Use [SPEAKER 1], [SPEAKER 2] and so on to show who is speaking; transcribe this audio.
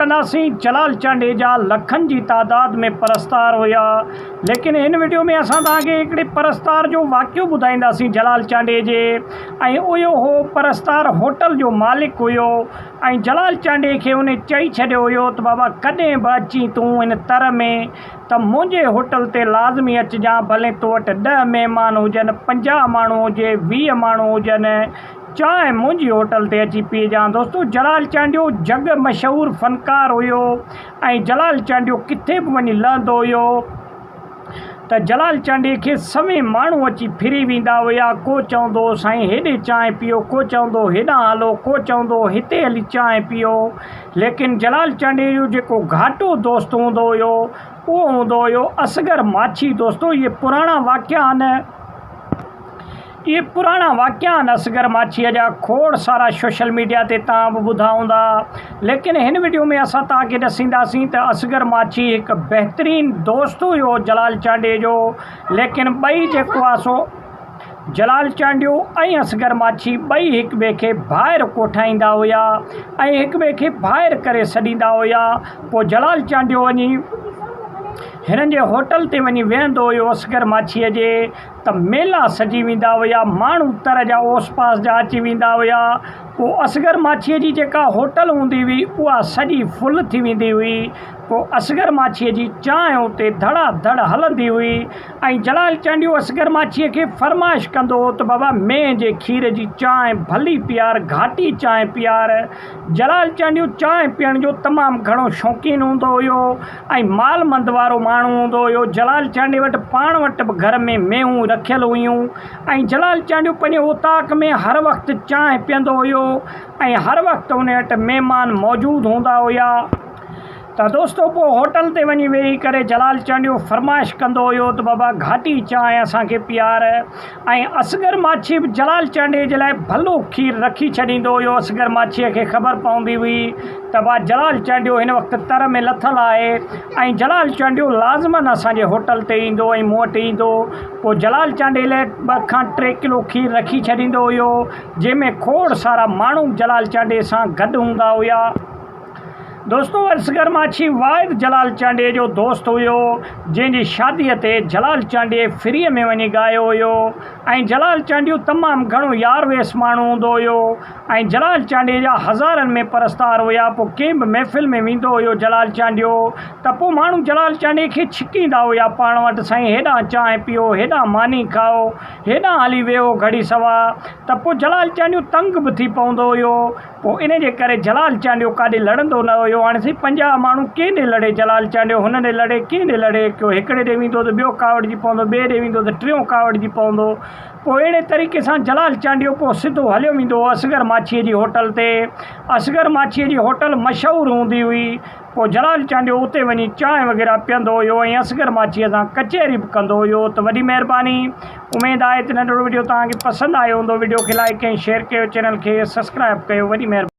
[SPEAKER 1] कंदासीं जलाल चांडेजा लखन की तादाद में परस्तार होया। लेकिन इन वीडियो में असां तव्हांखे हिकिड़े परस्तार जो वाक़ियो ॿुधाईंदासीं जलाल चांडेजे। ऐं उहो हो परस्तार होटल जो मालिक हुयो ऐं जलाल चांडे खे उन चई छॾियो हुयो त बाबा कॾहिं बि अची तूं इन तर में त मुंहिंजे होटल ते लाज़मी अचिजांइ, भले तो वटि 10 महिमान हुजनि, 50 माण्हू हुजे, 20 माण्हू हुजनि, चांहि मुंहिंजी होटल ते अची पीजांइ। दोस्तों जलाल चांडियो जग मशहूरु फ़नकार हुयो ऐं जलाल चांडियो किथे बि वञी लहंदो हुयो त जलाल चांडे खे सभई माण्हू अची फिरी वेंदा हुआ। को चवंदो साईं हेॾे चांहि पीओ, को चवंदो हेॾां हलो, को चवंदो हिते हली चांहि पीओ। लेकिन जलाल चांडे जो जेको घाटो दोस्त हूंदो हुयो उहो हूंदो हुयो असगर माछी। दोस्तों ये पुराणा वाक़िया आहिनि, ये पुराणा वाक़िया आहिनि असगर माछीअ जा। खोड़ सारा सोशल मीडिया ते तव्हां बि ॿुधा हूंदा। लेकिन हिन वीडियो में असां तव्हांखे ॾसींदासीं त असगर माछी हिकु बहितरीनु दोस्त हुयो जलाल चांडे जो। लेकिन ॿई जेको आहे सो जलाल चांडियो ऐं असगर माछी ॿई हिक ॿिए खे ॿाहिरि कोठाईंदा हुया ऐं हिक ॿिए खे ॿाहिरि करे छॾींदा हुया। पोइ जलाल चांडियो वञी हिननि जे होटल ते वञी वेहंदो हुयो असगर माछीअ जे, त मेला सजी वेंदा हुया, माण्हू तर जा ओस पास जा अची वेंदा हुया। पोइ असगर माछीअ जी जेका होटल हूंदी हुई उहा सॼी फुल थी वेंदी हुई। पोइ असगर माछीअ जी चांहि उते धड़ाधड़ हलंदी हुई ऐं जलाल चांडियो असगर माछीअ खे फरमाइश कंदो हो त बाबा मेंह जे खीर जी चांहि भली पीआर, घाटी चांहि पीआर। जलाल चांडियो चांहि पीअण जो तमामु घणो शौक़ीन हूंदो हुयो ऐं माल मंद वारो माण्हू हूंदो हुयो। जलाल चांडे वटि पाण वटि बि घर में मेहूं रखियल हुयूं ऐं जलाल चांडियो पंहिंजे उताक में हर वक़्तु चांहि पीअंदो हुयो ऐं हर वक़्तु उन वटि महिमान मौजूदु हूंदा हुया। त दोस्तों पोइ होटल ते वञी वेही करे जलाल चांडियो फरमाइश कंदो हुयो त बाबा घाटी चांहि असांखे पीआर। ऐं असगर माछी बि जलाल चांडे जे लाइ भलो खीर रखी छॾींदो हुयो। असगर माछीअ खे ख़बर पवंदी हुई त बा जलाल चांडियो हिन वक़्तु तर में लथल आहे ऐं जलाल चांडियो लाज़मन असांजे होटल ते ईंदो ऐं मूं वटि ईंदो। पोइ जलाल चांडे लाइ 2 खां 3 किलो खीर रखी छॾींदो हुयो, जंहिंमें खोड़ सारा माण्हू जलाल चांडे सां गॾु हूंदा हुया। दोस्तों असगर माछी वाहिद जलाल चांडे जो दोस्त हुयो जंहिंजी शादीअ ते जलाल चांडे फ्रीअ में वञी ॻायो हुयो ऐं जलाल चांडियो तमामु घणो यार वेस माण्हू हूंदो हुयो ऐं जलाल चांडे जा हज़ारनि में परस्तार हुया। पोइ कंहिं बि महफ़िल में वेंदो हुयो जलाल चांडियो त पोइ माण्हू जलाल चांडे खे छिकींदा हुया पाण वटि, साईं हेॾां चांहि पीओ, हेॾां मानी खाओ, हेॾां हली वियो घड़ी सवा। त पोइ जलाल चांडियो तंग बि थी पवंदो हुयो। पोइ इन जे करे जलाल चांडियो काॾे लड़ंदो न हुयो। हाणे सी 50 माण्हू कंहिं ॾे लड़े जलाल चांडियो, हुन ॾे लड़े, कंहिं ॾे लड़े, को हिकिड़े ॾे वेंदो त ॿियो कावड़जी पवंदो, ॿिए ॾे वेंदो त टियों कावड़जी पवंदो। पोइ अहिड़े तरीक़े सां जलाल चांडियो पोइ सिधो हलियो वेंदो असगर माछीअ जी होटल ते। असगर माछीअ जी होटल मशहूरु हूंदी हुई। पोइ जलाल चांडियो उते वञी चांहि वग़ैरह पीअंदो हुयो ऐं असगर माछीअ सां कचहरी बि कंदो हुयो। त वॾी महिरबानी, उमेदु आहे त नंढिड़ो वीडियो तव्हांखे पसंदि आयो हूंदो। वीडियो खे लाइक ऐं शेयर कयो, चैनल खे सब्सक्राइब कयो। वॾी महिरबानी।